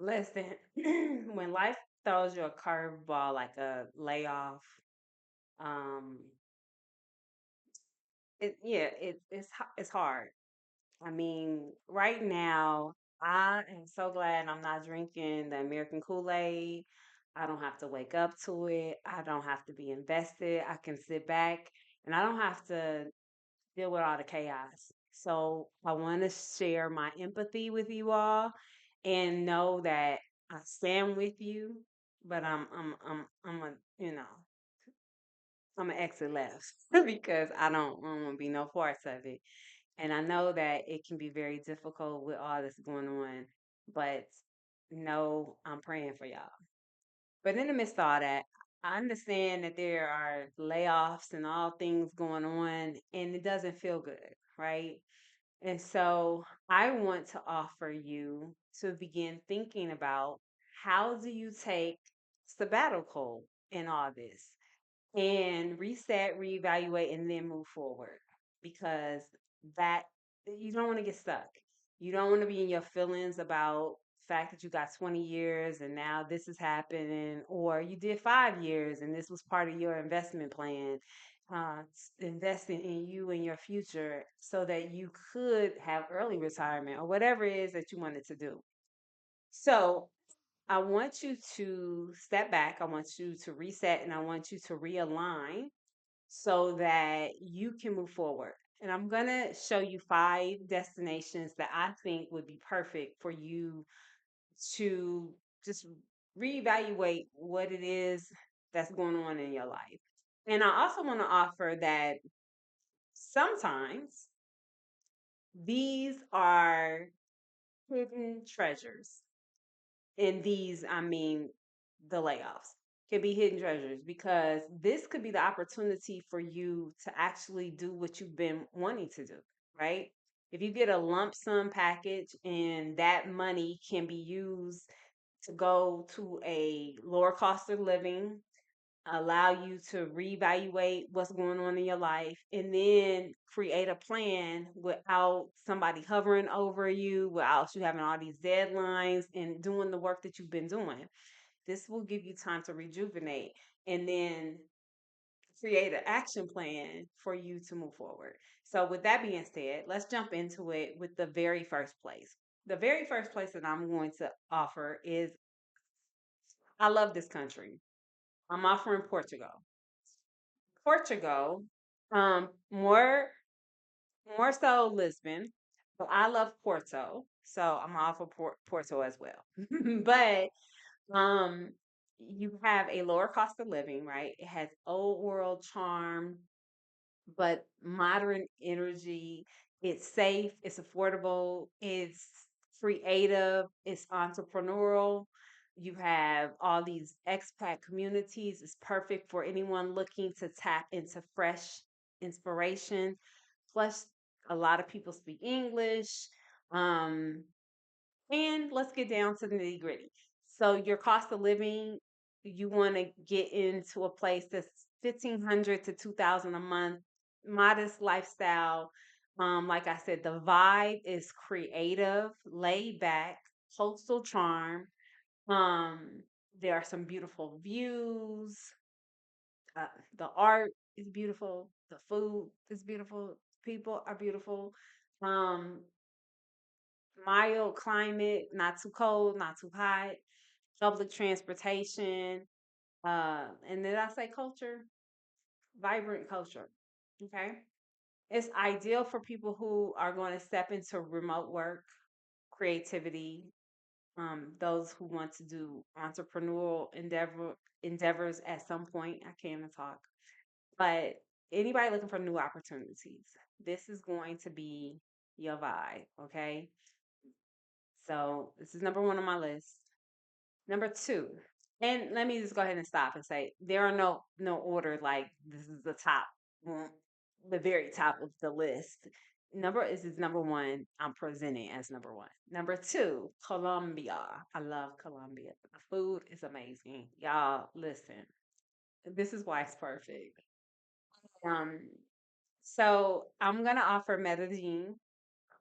Listen, when life throws you a curveball like a layoff, um, it's hard. I mean, right now, I am so glad I'm not drinking the American Kool-Aid. I don't have to wake up to it. I don't have to be invested. I can sit back and I don't have to deal with all the chaos. So I want to share my empathy with you all and know that I stand with you, but I'm a, I'm an exit left because I don't want to be no parts of it. And I know that it can be very difficult with all this going on, but no, I'm praying for y'all. But in the midst of all that, I understand that there are layoffs and all things going on, and it doesn't feel good, right? And so I want to offer you to begin thinking about how do you take sabbatical in all this? And reset, reevaluate, and then move forward because that you don't want to get stuck. You don't want to be in your feelings about the fact that you got 20 years and now this is happening, or you did 5 years and this was part of your investment plan, investing in you and your future so that you could have early retirement or whatever it is that you wanted to do. So I want you to step back. I want you to reset and I want you to realign so that you can move forward. And I'm going to show you 5 destinations that I think would be perfect for you to just reevaluate what it is that's going on in your life. And I also want to offer that sometimes these are hidden treasures. In these, I mean the layoffs can be hidden treasures because this could be the opportunity for you to actually do what you've been wanting to do, right? If you get a lump sum package and that money can be used to go to a lower cost of living, allow you to reevaluate what's going on in your life, and then create a plan without somebody hovering over you, without you having all these deadlines and doing the work that you've been doing. This will give you time to rejuvenate and then create an action plan for you to move forward. So, with that being said, let's jump into it with the very first place. The very first place that I'm going to offer is I love this country. I'm offering Portugal. Portugal, more so Lisbon, but I love Porto, so I'm off of Porto as well. But um, you have a lower cost of living, right? It has old world charm, but modern energy. It's safe, it's affordable, it's creative, it's entrepreneurial. You have all these expat communities. It's perfect for anyone looking to tap into fresh inspiration. Plus, a lot of people speak English. Um, and let's get down to the nitty gritty. So your cost of living, you want to get into a place that's 1,500 to 2,000 a month, modest lifestyle. Like I said, the vibe is creative, laid back, coastal charm. Um, there are some beautiful views. Uh, the art is beautiful. The food is beautiful. People are beautiful. Um, Mild climate, not too cold, not too hot, public transportation, and then I say culture, vibrant culture. Okay. It's ideal for people who are going to step into remote work, creativity, those who want to do entrepreneurial endeavors at some point. I can't even talk. But anybody looking for new opportunities, this is going to be your vibe. Okay. So this is number one on my list. Number two, and let me just go ahead and stop and say there are no order like this is the top, mm, the very top of the list. Is number one. I'm presenting as number one. Number two, Colombia. I love Colombia. The food is amazing. Y'all, listen. This is why it's perfect. Um, so I'm gonna offer Medellin.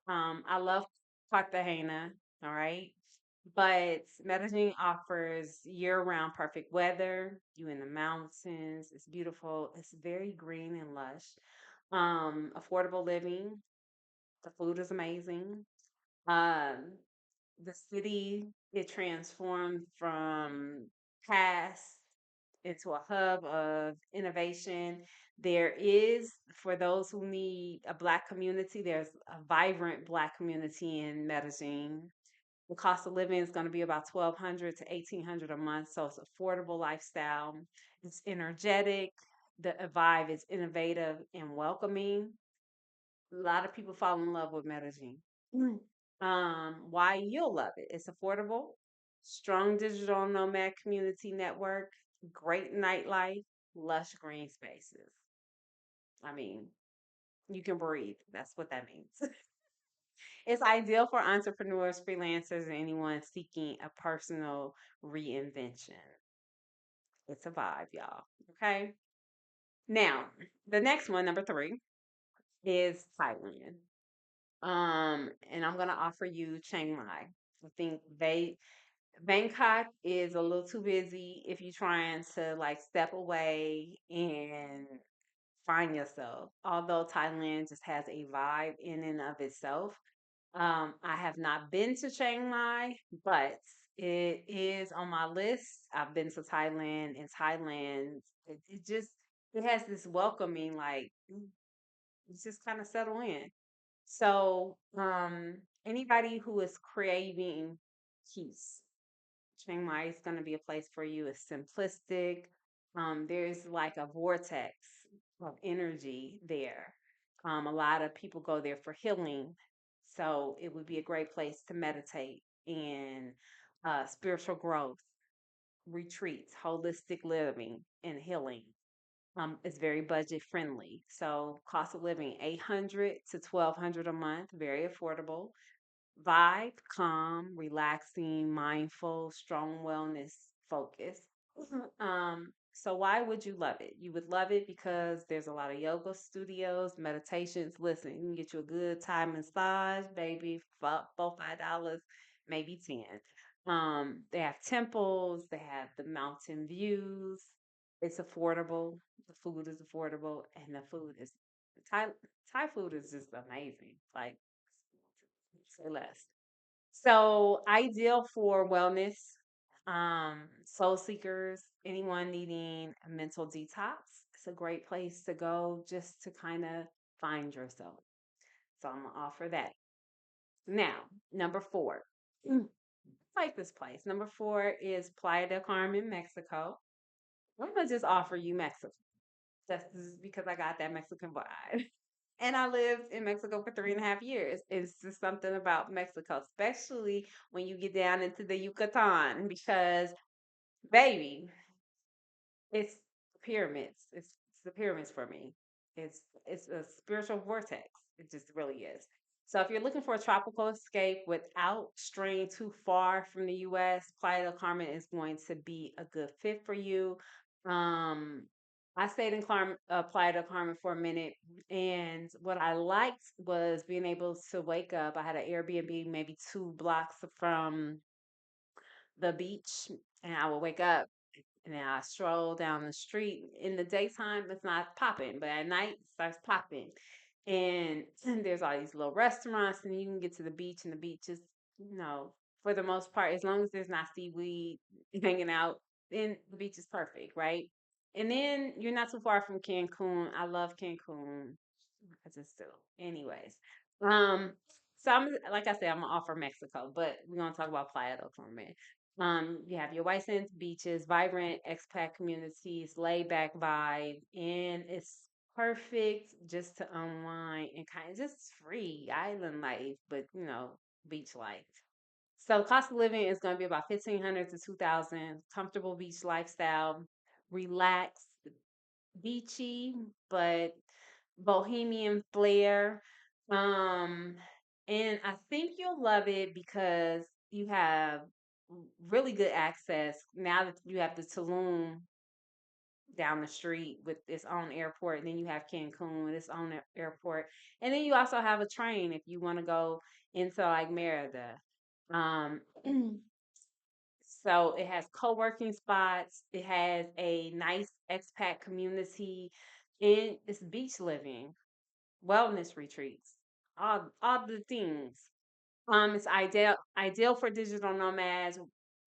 I love Cartagena. All right. But Medellin offers year-round perfect weather. You in the mountains. It's beautiful. It's very green and lush. Affordable living. The food is amazing. Um, the city, it transformed from past into a hub of innovation. There is, for those who need a Black community, there's a vibrant Black community in Medellin. The cost of living is going to be about 1,200 to 1,800 a month, so it's affordable lifestyle. It's energetic. The vibe is innovative and welcoming. A lot of people fall in love with Medellin. Mm. Why you'll love it? It's affordable, strong digital nomad community network, great nightlife, lush green spaces. I mean, you can breathe. That's what that means. It's ideal for entrepreneurs, freelancers, and anyone seeking a personal reinvention. It's a vibe, y'all. Okay. Now, the next one, number three, is Thailand. And I'm gonna offer you Chiang Mai. I think Bangkok is a little too busy if you're trying to like step away and find yourself. Although Thailand just has a vibe in and of itself. I have not been to Chiang Mai, but it is on my list. I've been to Thailand, and Thailand, it just it has this welcoming, like you just kind of settle in. So, anybody who is craving peace, Chiang Mai is going to be a place for you. It's simplistic. There's like a vortex of energy there. A lot of people go there for healing. So it would be a great place to meditate and spiritual growth, retreats, holistic living, and healing. It's very budget friendly. So cost of living 800 to 1,200 a month, very affordable. Vibe, calm, relaxing, mindful, strong wellness focus. So why would you love it? You would love it because there's a lot of yoga studios, meditations. Listen, you can get you a good Thai massage, baby, for $4, $5, maybe 10. They have temples, they have the mountain views. It's affordable. The food is affordable, and the food is Thai Thai food is just amazing. Like say less. So ideal for wellness, soul seekers, anyone needing a mental detox. It's a great place to go just to kind of find yourself. So I'm gonna offer that. Now, number four. Like this place. Number four is Playa del Carmen, Mexico. I'm gonna just offer you Mexico. Just because I got that Mexican vibe. And I lived in Mexico for 3.5 years. It's just something about Mexico, especially when you get down into the Yucatan, because baby, it's pyramids. It's the pyramids for me. It's a spiritual vortex. It just really is. So if you're looking for a tropical escape without straying too far from the US, Playa del Carmen is going to be a good fit for you. Um, I stayed in Playa del Carmen for a minute, and what I liked was being able to wake up. I had an Airbnb maybe 2 blocks from the beach, and I would wake up and then I stroll down the street. In the daytime, it's not popping, but at night, it starts popping. And there's all these little restaurants, and you can get to the beach, and the beach is, for the most part, as long as there's not seaweed hanging out, then the beach is perfect, right? And then you're not too far from Cancun. I love Cancun. I just do. Anyways, um, so I'm like I said, I'm gonna offer Mexico, but we're gonna talk about Playa del Carmen. You have your white sands beaches, vibrant expat communities, laid back vibe, and it's perfect just to unwind and kind of just free island life, but beach life. So cost of living is going to be about 1,500 to 2,000. Comfortable beach lifestyle, relaxed, beachy, but bohemian flair. Um, and I think you'll love it because you have really good access now that you have the Tulum down the street with its own airport, and then you have Cancun with its own airport, and then you also have a train if you want to go into like Merida. Um, So it has co-working spots, it has a nice expat community, and it's beach living, wellness retreats, all the things. It's ideal for digital nomads,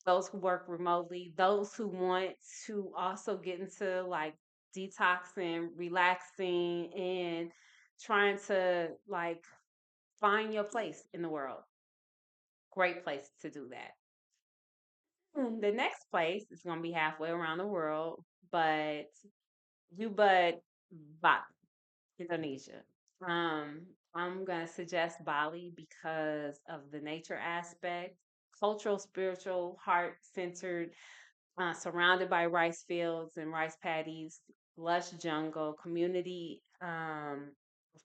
those who work remotely, those who want to also get into like detoxing, relaxing, and trying to like find your place in the world. Great place to do that. The next place is going to be halfway around the world, but Ubud, Bali, Indonesia. Um, I'm gonna suggest Bali because of the nature aspect, cultural, spiritual, heart centered, surrounded by rice fields and rice paddies, lush jungle, community of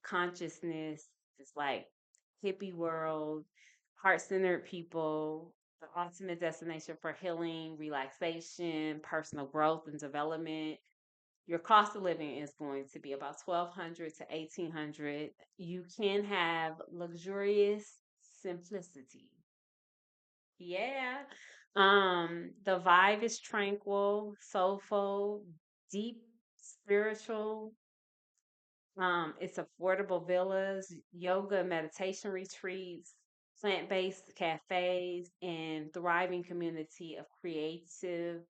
consciousness. It's like hippie world, heart centered people, the ultimate destination for healing, relaxation, personal growth and development. Your cost of living is going to be about 1200 to 1800. You can have luxurious simplicity. Yeah. The vibe is tranquil, soulful, deep spiritual. It's affordable villas, yoga, meditation retreats, plant-based cafes, and thriving community of creative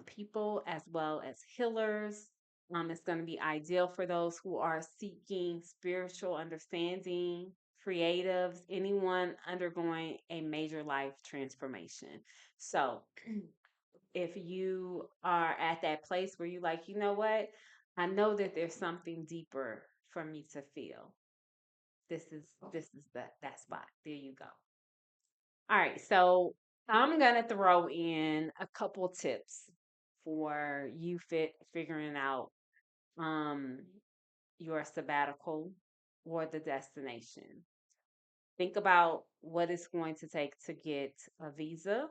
people as well as healers. It's going to be ideal for those who are seeking spiritual understanding, creatives, anyone undergoing a major life transformation. So, if you are at that place where you like, you know what? I know that there's something deeper for me to feel. This is that spot. There you go. All right, so I'm gonna throw in a couple tips for you figuring out um your sabbatical or the destination. Think about what it's going to take to get a visa.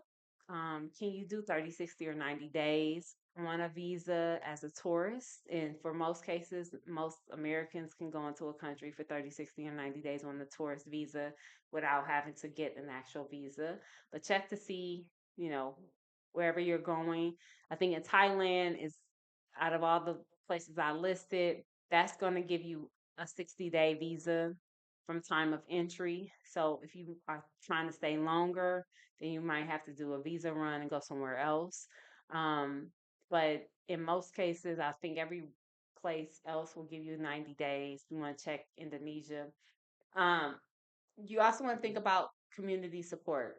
Can you do 30, 60, or 90 days on a visa as a tourist? And for most cases, most Americans can go into a country for 30, 60, or 90 days on the tourist visa without having to get an actual visa. But check to see, you know, wherever you're going. I think in Thailand is out of all the places I listed, that's going to give you a 60-day visa from time of entry. So if you are trying to stay longer, then you might have to do a visa run and go somewhere else. Um, but in most cases, I think every place else will give you 90 days. You want to check Indonesia. Um, you also want to think about community support.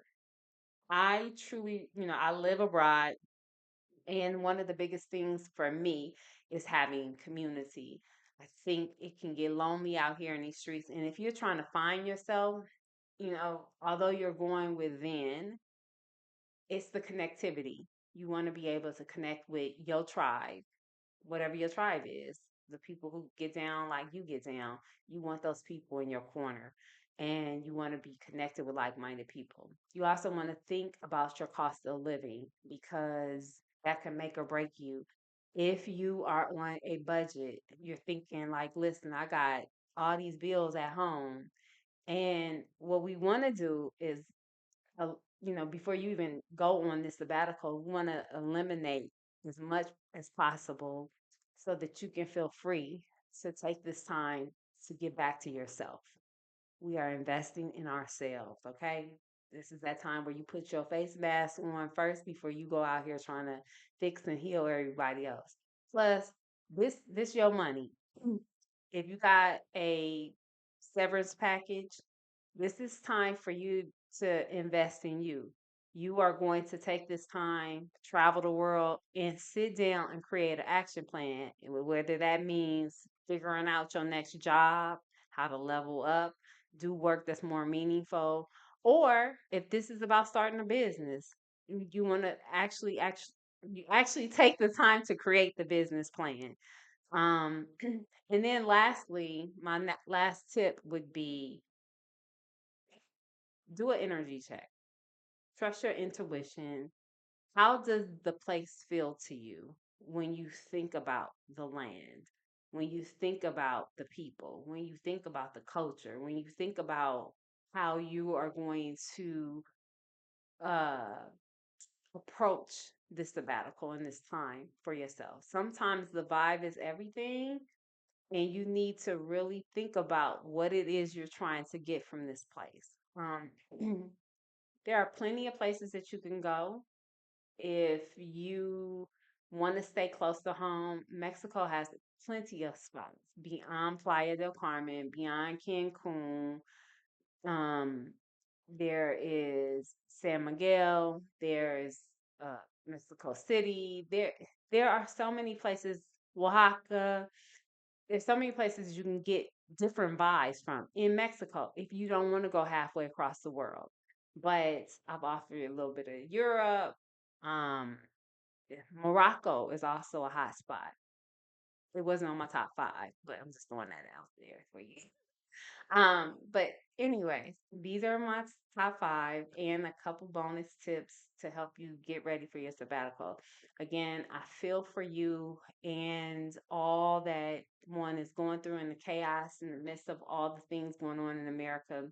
I truly, I live abroad, and one of the biggest things for me is having community. I think it can get lonely out here in these streets. And if you're trying to find yourself, although you're going within, it's the connectivity. You want to be able to connect with your tribe, whatever your tribe is, the people who get down like you get down. You want those people in your corner, and you want to be connected with like minded people. You also want to think about your cost of living because that can make or break you. If you are on a budget, you're thinking, like, listen, I got all these bills at home. And what we want to do is before you even go on this sabbatical, we want to eliminate as much as possible so that you can feel free to take this time to get back to yourself. We are investing in ourselves, okay? This is that time where you put your face mask on first before you go out here trying to fix and heal everybody else. Plus, this your money. If you got a severance package, this is time for you to invest in you. You are going to take this time, travel the world, and sit down and create an action plan. And whether that means figuring out your next job, how to level up, do work that's more meaningful, or if this is about starting a business, you want to actually take the time to create the business plan. Um, and then lastly, my last tip would be do an energy check. Trust your intuition. How does the place feel to you when you think about the land? When you think about the people, when you think about the culture, when you think about how you are going to uh approach this sabbatical and this time for yourself. Sometimes the vibe is everything, and you need to really think about what it is you're trying to get from this place. There are plenty of places that you can go if you want to stay close to home. Mexico has plenty of spots beyond Playa del Carmen, beyond Cancun. Um, there is San Miguel. There's Mexico City. There are so many places. Oaxaca. There's so many places you can get different vibes from in Mexico if you don't want to go halfway across the world. But I've offered you a little bit of Europe. Um, yeah, Morocco is also a hot spot. It wasn't on my top five, but I'm just throwing that out there for you. But anyways, these are my top five and a couple bonus tips to help you get ready for your sabbatical. Again, I feel for you and all that one is going through in the chaos in the midst of all the things going on in America.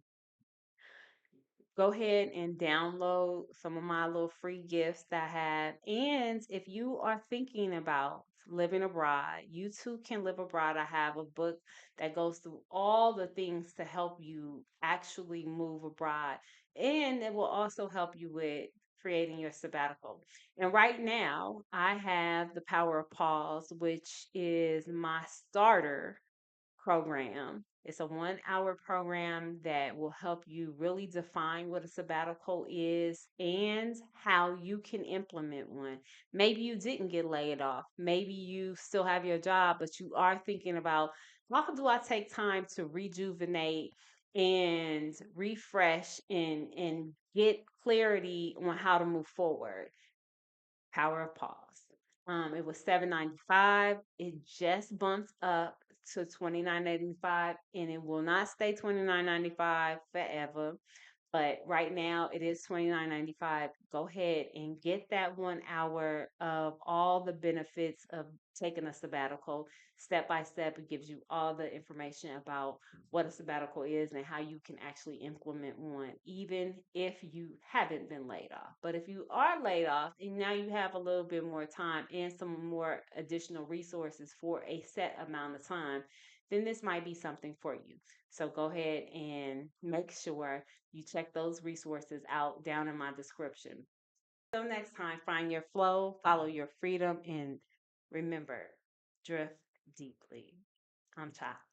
Go ahead and download some of my little free gifts that I have. And if you are thinking about living abroad, you too can live abroad. I have a book that goes through all the things to help you actually move abroad. And it will also help you with creating your sabbatical. And right now, I have the Power of Pause, which is my starter program. It's a 1 hour program that will help you really define what a sabbatical is and how you can implement one. Maybe you didn't get laid off. Maybe you still have your job, but you are thinking about how do I take time to rejuvenate and refresh and get clarity on how to move forward. Power of Pause. It was $7.95. It just bumped up to $29.95, and it will not stay $29.95 forever. But right now it is $29.95. Go ahead and get that 1 hour of all the benefits of taking a sabbatical. Step by step, it gives you all the information about what a sabbatical is and how you can actually implement one, even if you haven't been laid off. But if you are laid off and now you have a little bit more time and some more additional resources for a set amount of time, then this might be something for you. So go ahead and make sure you check those resources out down in my description. Until next time, find your flow, follow your freedom, and remember, drift deeply. I'm Cha.